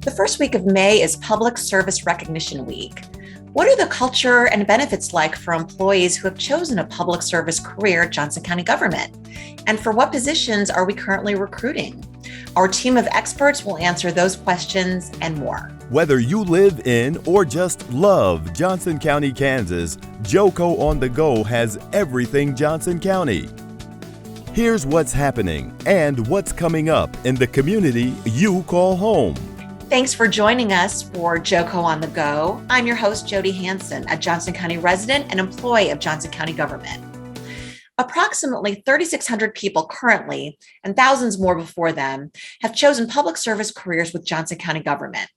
The first week of May is Public Service Recognition Week. What are the culture and benefits like for employees who have chosen a public service career at Johnson County government? And for what positions are we currently recruiting? Our team of experts will answer those questions and more. Whether you live in or just love Johnson County, Kansas, JoCo on the Go has everything Johnson County. Here's what's happening and what's coming up in the community you call home. Thanks for joining us for JoCo on the Go. I'm your host, Jody Hanson, a Johnson County resident and employee of Johnson County government. Approximately 3,600 people currently, and thousands more before them, have chosen public service careers with Johnson County government.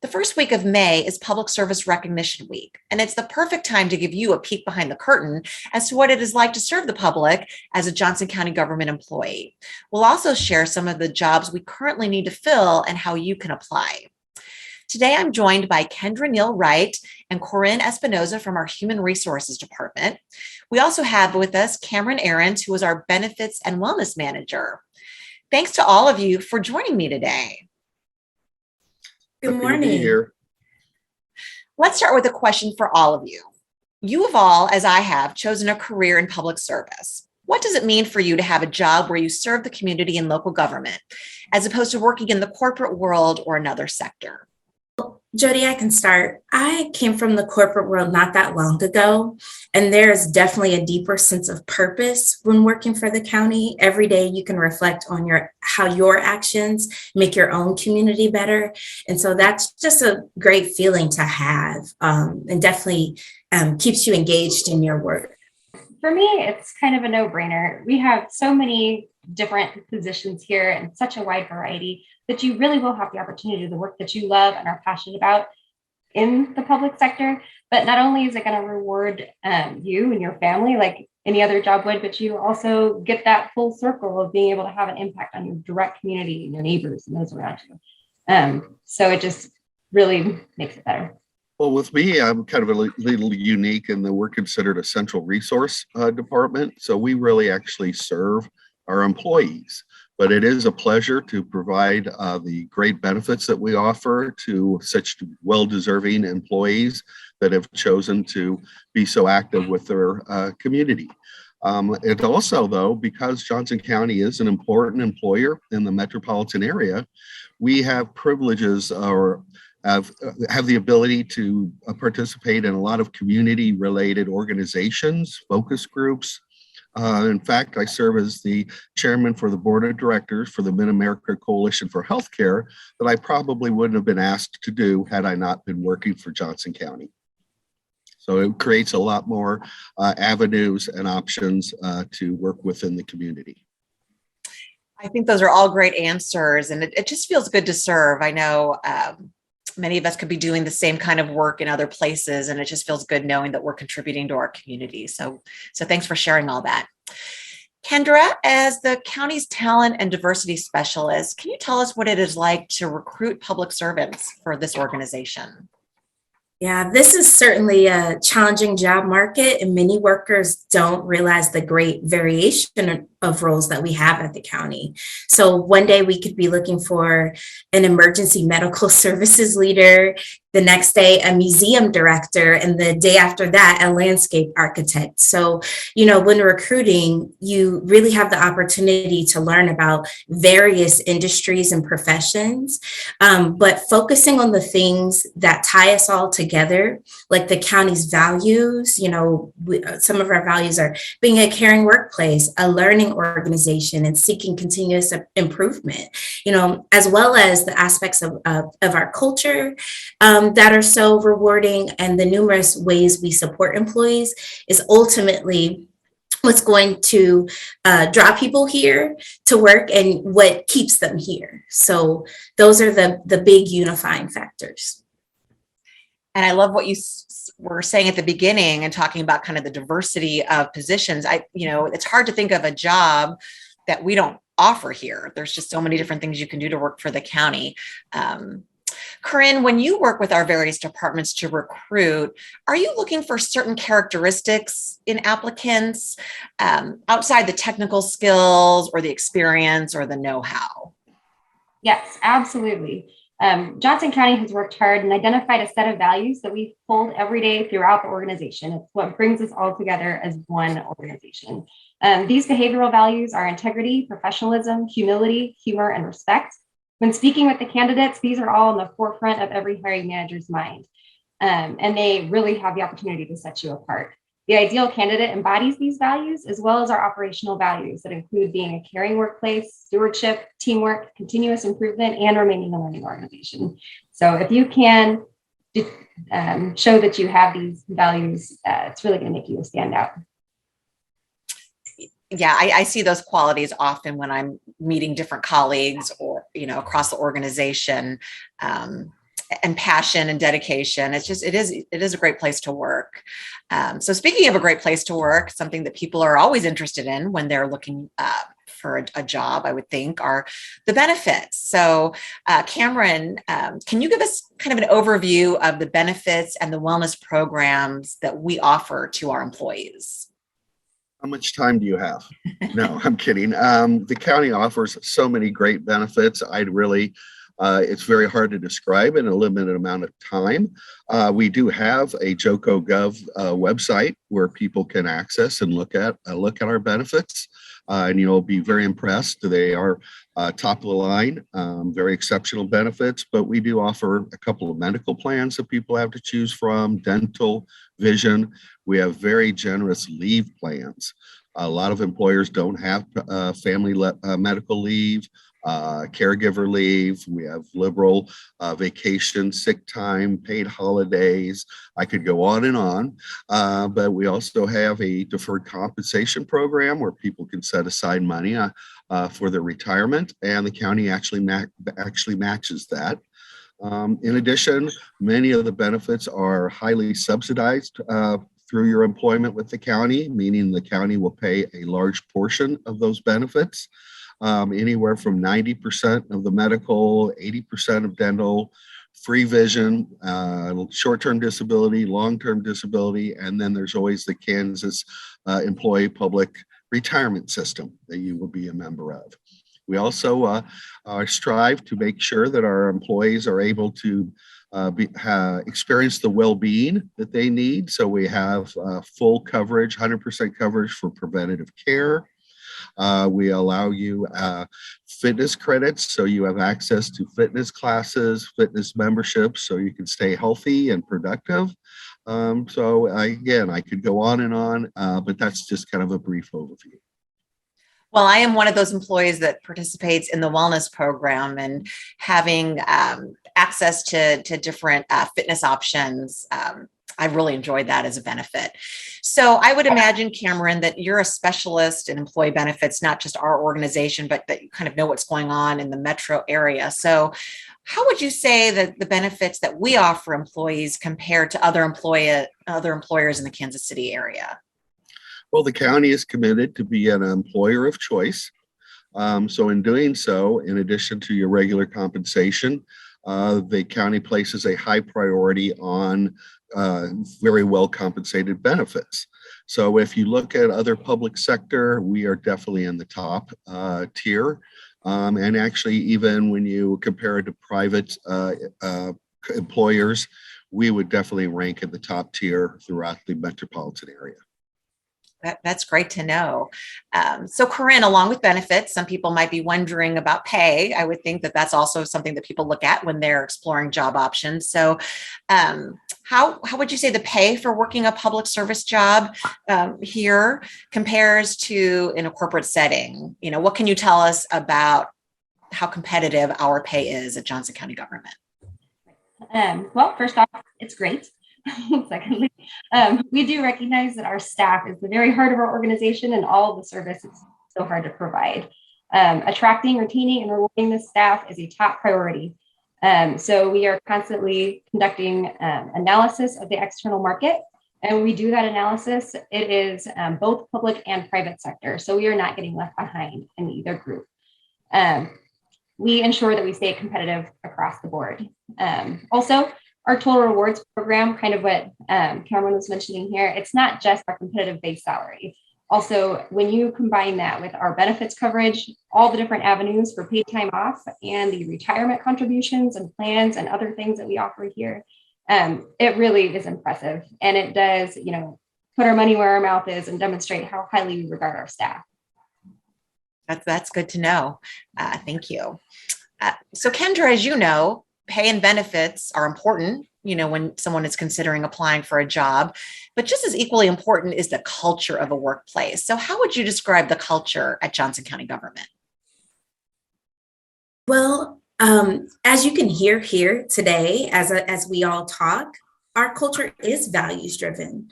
The first week of May is Public Service Recognition Week, and it's the perfect time to give you a peek behind the curtain as to what it is like to serve the public as a Johnson County government employee. We'll also share some of the jobs we currently need to fill and how you can apply. Today, I'm joined by Kendra Neal Wright and Corinne Espinoza from our Human Resources Department. We also have with us Cameron Ahrens, who is our Benefits and Wellness Manager. Thanks to all of you for joining me today. Good morning. Let's start with a question for all of you. You have all, as I have, chosen a career in public service. What does it mean for you to have a job where you serve the community in local government, as opposed to working in the corporate world or another sector? Jody, I can start. I came from the corporate world not that long ago, and there is definitely a deeper sense of purpose when working for the county. Every day you can reflect on how your actions make your own community better. And so that's just a great feeling to have, and definitely keeps you engaged in your work. For me, it's kind of a no-brainer. We have so many different positions here and such a wide variety that you really will have the opportunity to do the work that you love and are passionate about in the public sector. But not only is it going to reward you and your family like any other job would, but you also get that full circle of being able to have an impact on your direct community and your neighbors and those around you. So it just really makes it better. Well, with me, I'm kind of a little unique in that we're considered a central resource department. So we really actually serve our employees. But it is a pleasure to provide the great benefits that we offer to such well-deserving employees that have chosen to be so active with their community. And also, though, because Johnson County is an important employer in the metropolitan area, we have privileges or have the ability to participate in a lot of community-related organizations, focus groups. In fact, I serve as the chairman for the board of directors for the Mid-America Coalition for Healthcare that I probably wouldn't have been asked to do had I not been working for Johnson County. So it creates a lot more avenues and options to work within the community. I think those are all great answers, and it just feels good to serve. I know many of us could be doing the same kind of work in other places, and it just feels good knowing that we're contributing to our community. So thanks for sharing all that. Kendra, as the county's talent and diversity specialist, can you tell us what it is like to recruit public servants for this organization? Yeah, this is certainly a challenging job market, and many workers don't realize the great variation of roles that we have at the county. So one day we could be looking for an emergency medical services leader, the next day a museum director, and the day after that a landscape architect. So, when recruiting, you really have the opportunity to learn about various industries and professions, but focusing on the things that tie us all together, like the county's values. Some of our values are being a caring workplace, a learning organization, and seeking continuous improvement, as well as the aspects of our culture that are so rewarding, and the numerous ways we support employees is ultimately what's going to draw people here to work and what keeps them here. So those are the big unifying factors. And I love what you were saying at the beginning and talking about kind of the diversity of positions. It's hard to think of a job that we don't offer here. There's just so many different things you can do to work for the county. Corinne, when you work with our various departments to recruit, are you looking for certain characteristics in applicants outside the technical skills or the experience or the know-how? Yes, absolutely. Johnson County has worked hard and identified a set of values that we hold every day throughout the organization. It's what brings us all together as one organization. These behavioral values are integrity, professionalism, humility, humor, and respect. When speaking with the candidates, these are all in the forefront of every hiring manager's mind. And they really have the opportunity to set you apart. The ideal candidate embodies these values, as well as our operational values that include being a caring workplace, stewardship, teamwork, continuous improvement, and remaining a learning organization. So if you can show that you have these values, it's really going to make you a standout. Yeah, I see those qualities often when I'm meeting different colleagues or, across the organization. And passion and dedication. It is a great place to work. So speaking of a great place to work, something that people are always interested in when they're looking for a job, I would think, are the benefits. So Cameron, can you give us kind of an overview of the benefits and the wellness programs that we offer to our employees? How much time do you have? No, I'm kidding. The county offers so many great benefits. It's very hard to describe in a limited amount of time. We do have a JoCo Gov website where people can access and look at our benefits, and you'll be very impressed. They are top of the line, very exceptional benefits. But we do offer a couple of medical plans that people have to choose from: dental, vision. We have very generous leave plans. A lot of employers don't have family medical leave. Caregiver leave. We have liberal vacation, sick time, paid holidays. I could go on and on, but we also have a deferred compensation program where people can set aside money for their retirement, and the county actually matches that. In addition, many of the benefits are highly subsidized through your employment with the county, meaning the county will pay a large portion of those benefits. Anywhere from 90% of the medical, 80% of dental, free vision, short-term disability, long-term disability, and then there's always the Kansas Employee Public Retirement System that you will be a member of. We also strive to make sure that our employees are able to experience the well-being that they need. So we have full coverage, 100% coverage for preventative care. We allow you fitness credits, so you have access to fitness classes, fitness memberships, so you can stay healthy and productive. So again, I could go on and on, but that's just kind of a brief overview. Well, I am one of those employees that participates in the wellness program, and having access to different fitness options. I really enjoyed that as a benefit. So I would imagine, Cameron, that you're a specialist in employee benefits, not just our organization, but that you kind of know what's going on in the metro area. So how would you say that the benefits that we offer employees compare to other employers in the Kansas City area? Well, the county is committed to be an employer of choice. So in doing so, in addition to your regular compensation, the county places a high priority on very well compensated benefits. So if you look at other public sector, we are definitely in the top tier. And actually, even when you compare it to private employers, we would definitely rank in the top tier throughout the metropolitan area. That's great to know. So Corinne, along with benefits, some people might be wondering about pay. I would think that that's also something that people look at when they're exploring job options. So how would you say the pay for working a public service job here compares to in a corporate setting? You know, what can you tell us about how competitive our pay is at Johnson County government? Well, first off, it's great. Secondly, we do recognize that our staff is the very heart of our organization, and all of the service is so hard to provide. Attracting, retaining, and rewarding the staff is a top priority. So we are constantly conducting analysis of the external market. And when we do that analysis, it is both public and private sector. So we are not getting left behind in either group. We ensure that we stay competitive across the board. Also, our total rewards program, kind of what Cameron was mentioning here, it's not just our competitive base salary. Also, when you combine that with our benefits coverage, all the different avenues for paid time off and the retirement contributions and plans and other things that we offer here, it really is impressive. And it does, put our money where our mouth is and demonstrate how highly we regard our staff. That's good to know. Thank you. So Kendra, as you know, pay and benefits are important, when someone is considering applying for a job, but just as equally important is the culture of a workplace. So how would you describe the culture at Johnson County government? Well, as you can hear here today, as we all talk, our culture is values driven.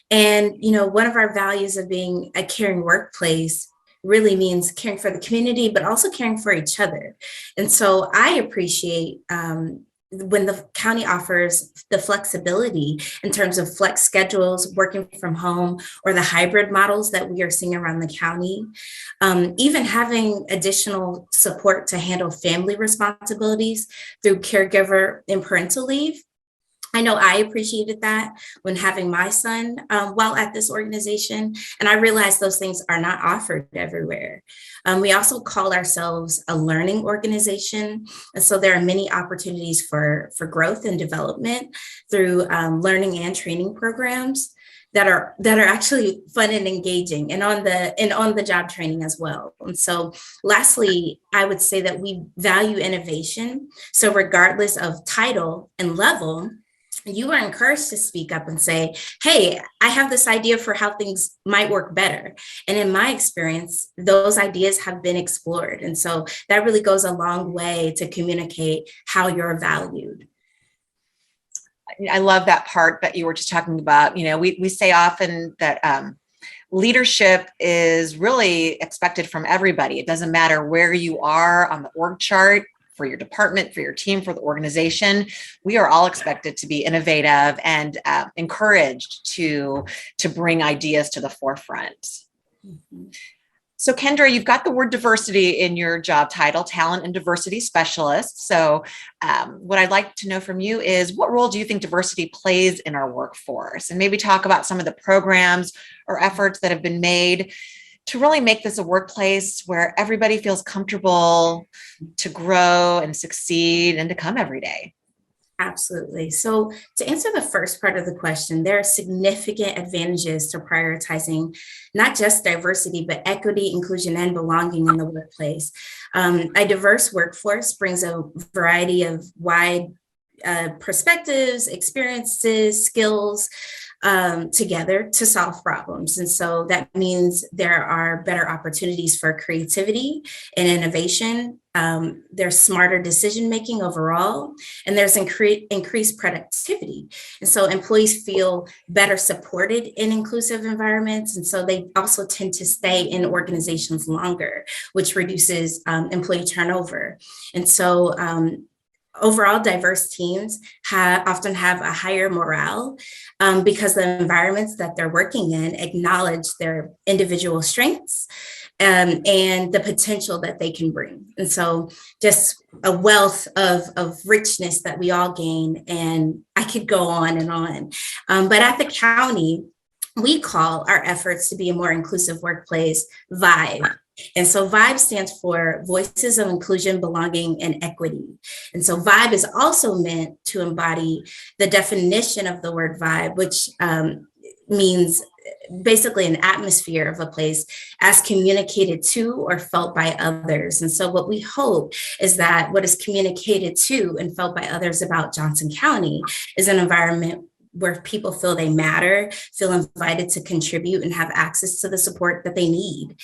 And, one of our values of being a caring workplace really means caring for the community, but also caring for each other. And so I appreciate when the county offers the flexibility in terms of flex schedules, working from home, or the hybrid models that we are seeing around the county. Even having additional support to handle family responsibilities through caregiver and parental leave. I know I appreciated that when having my son while at this organization, and I realized those things are not offered everywhere. We also call ourselves a learning organization, and so there are many opportunities for growth and development through learning and training programs that are actually fun and engaging, and on the job training as well. And so, lastly, I would say that we value innovation. So, regardless of title and level, you are encouraged to speak up and say, hey, I have this idea for how things might work better. And in my experience, those ideas have been explored. And so that really goes a long way to communicate how you're valued. I love that part that you were just talking about. We say often that leadership is really expected from everybody. It doesn't matter where you are on the org chart, for your department, for your team, for the organization. We are all expected to be innovative and encouraged to bring ideas to the forefront. Mm-hmm. So Kendra, you've got the word diversity in your job title, talent and diversity specialist. So what I'd like to know from you is, what role do you think diversity plays in our workforce? And maybe talk about some of the programs or efforts that have been made to really make this a workplace where everybody feels comfortable to grow and succeed and to come every day. Absolutely. So to answer the first part of the question, there are significant advantages to prioritizing not just diversity, but equity, inclusion, and belonging in the workplace. A diverse workforce brings a variety of wide perspectives, experiences, skills, together to solve problems. And so that means there are better opportunities for creativity and innovation. There's smarter decision-making overall, and there's increased productivity. And so employees feel better supported in inclusive environments. And so they also tend to stay in organizations longer, which reduces employee turnover. And so overall, diverse teams often have a higher morale because the environments that they're working in acknowledge their individual strengths and the potential that they can bring. And so just a wealth of richness that we all gain, and I could go on and on. But at the county, we call our efforts to be a more inclusive workplace VIBE. And so VIBE stands for Voices of Inclusion, Belonging, and Equity. And so VIBE is also meant to embody the definition of the word vibe, which means basically an atmosphere of a place as communicated to or felt by others. And so what we hope is that what is communicated to and felt by others about Johnson County is an environment where people feel they matter, feel invited to contribute, and have access to the support that they need.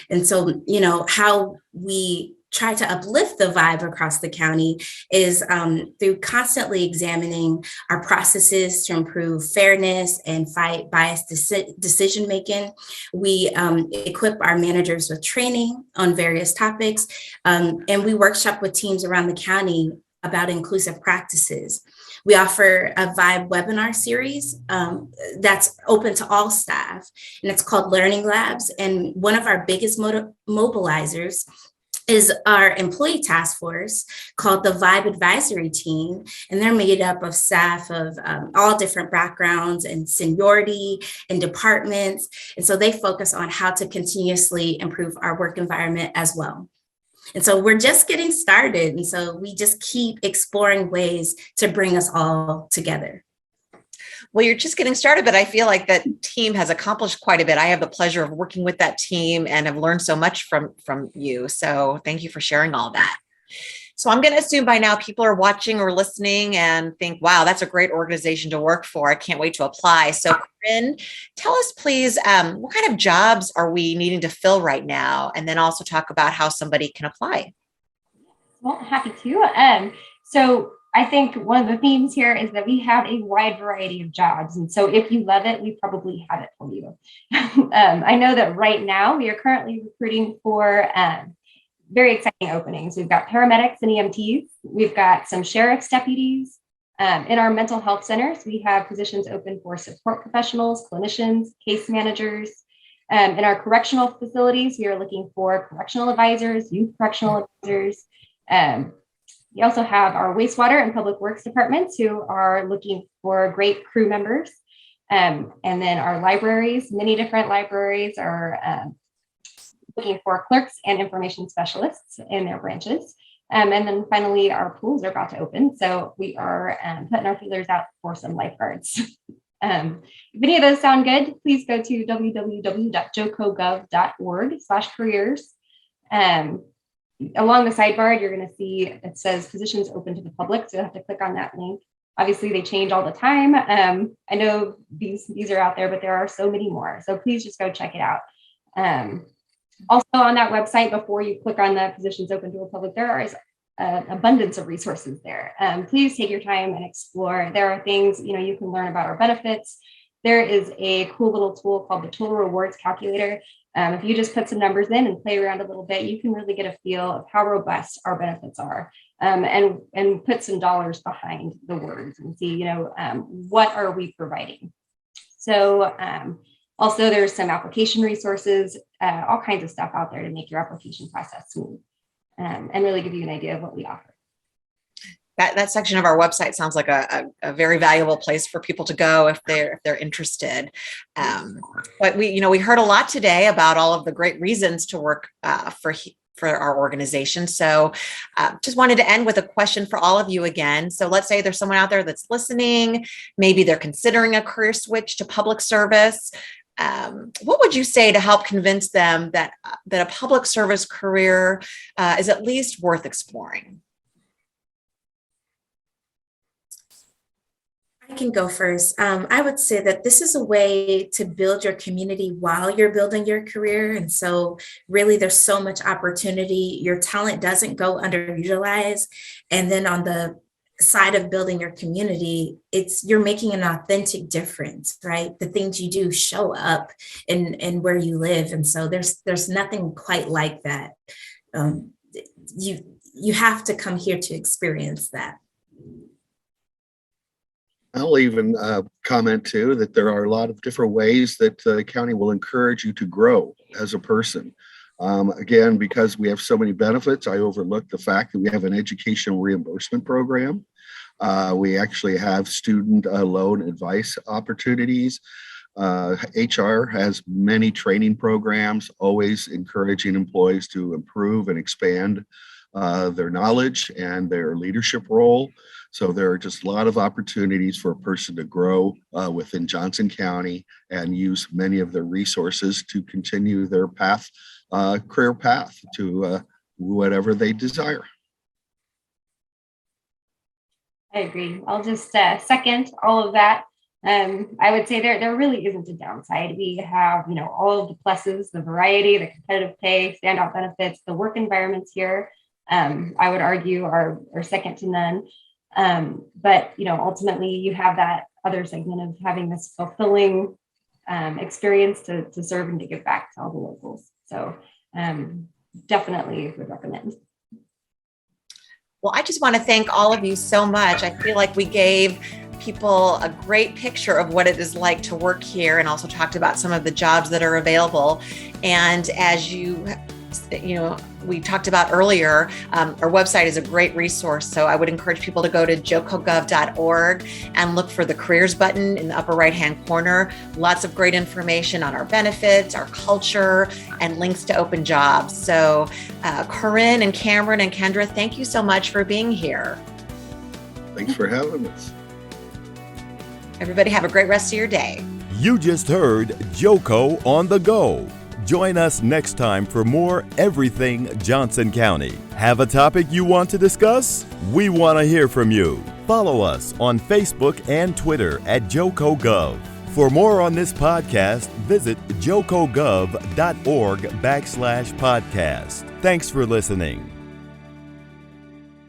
And so, how we try to uplift the vibe across the county is through constantly examining our processes to improve fairness and fight biased decision-making. We equip our managers with training on various topics, and we workshop with teams around the county about inclusive practices. We offer a VIBE webinar series that's open to all staff, and it's called Learning Labs. And one of our biggest mobilizers is our employee task force called the Vibe Advisory Team. And they're made up of staff of all different backgrounds and seniority and departments. And so they focus on how to continuously improve our work environment as well. And so we're just getting started. And so we just keep exploring ways to bring us all together. Well, you're just getting started, but I feel like that team has accomplished quite a bit. I have the pleasure of working with that team and have learned so much from you. So thank you for sharing all that. So I'm going to assume by now people are watching or listening and think, wow, that's a great organization to work for. I can't wait to apply. So Corinne, tell us please, what kind of jobs are we needing to fill right now? And then also talk about how somebody can apply. Well, happy to. So I think one of the themes here is that we have a wide variety of jobs. And so if you love it, we probably have it for you. I know that right now we are currently recruiting for very exciting openings. We've got paramedics and EMTs. We've got some sheriff's deputies. In our mental health centers, we have positions open for support professionals, clinicians, case managers. In our correctional facilities, we are looking for correctional advisors, youth correctional advisors. We also have our wastewater and public works departments who are looking for great crew members. And then our libraries, many different libraries are looking for clerks and information specialists in their branches. And then finally, our pools are about to open. So we are putting our feelers out for some lifeguards. If any of those sound good, please go to www.jocogov.org/careers. Along the sidebar, you're going to see it says positions open to the public. So you'll have to click on that link. Obviously, they change all the time. I know these are out there, but there are so many more. So please just go check it out. Also on that website, before you click on the positions open to the public, there is an abundance of resources there. Please take your time and explore. There are things, you can learn about our benefits. There is a cool little tool called the Total Rewards Calculator. If you just put some numbers in and play around a little bit, you can really get a feel of how robust our benefits are, and put some dollars behind the words and see, what are we providing? So also there's some application resources, all kinds of stuff out there to make your application process smooth, and really give you an idea of what we offer. That section of our website sounds like a very valuable place for people to go if they're interested. But we heard a lot today about all of the great reasons to work for our organization. So just wanted to end with a question for all of you again. So let's say there's someone out there that's listening. Maybe they're considering a career switch to public service. What would you say to help convince them that a public service career is at least worth exploring? I can go first. I would say that this is a way to build your community while you're building your career. And so really there's so much opportunity. Your talent doesn't go underutilized. And then on the side of building your community, you're making an authentic difference, right? The things you do show up in where you live. And so there's nothing quite like that. You have to come here to experience that. I'll even comment too that there are a lot of different ways that the county will encourage you to grow as a person. Again, because we have so many benefits, I overlooked the fact that we have an educational reimbursement program. We actually have student loan advice opportunities. HR has many training programs, always encouraging employees to improve and expand their knowledge and their leadership role. So there are just a lot of opportunities for a person to grow within Johnson County and use many of their resources to continue their career path to whatever they desire. I agree. I'll just second all of that. I would say there really isn't a downside. We have, all of the pluses, the variety, the competitive pay, standout benefits, the work environments here, I would argue are second to none. But, ultimately you have that other segment of having this fulfilling experience to serve and to give back to all the locals. So definitely would recommend. Well, I just want to thank all of you so much. I feel like we gave people a great picture of what it is like to work here and also talked about some of the jobs that are available. And as you we talked about earlier, our website is a great resource. So I would encourage people to go to jocogov.org and look for the careers button in the upper right-hand corner. Lots of great information on our benefits, our culture, and links to open jobs. So Corinne and Cameron and Kendra, thank you so much for being here. Thanks for having us. Everybody have a great rest of your day. You just heard JoCo on the Go. Join us next time for more Everything Johnson County. Have a topic you want to discuss? We want to hear from you. Follow us on Facebook and Twitter at JoCoGov. For more on this podcast, visit jocogov.org/podcast. Thanks for listening.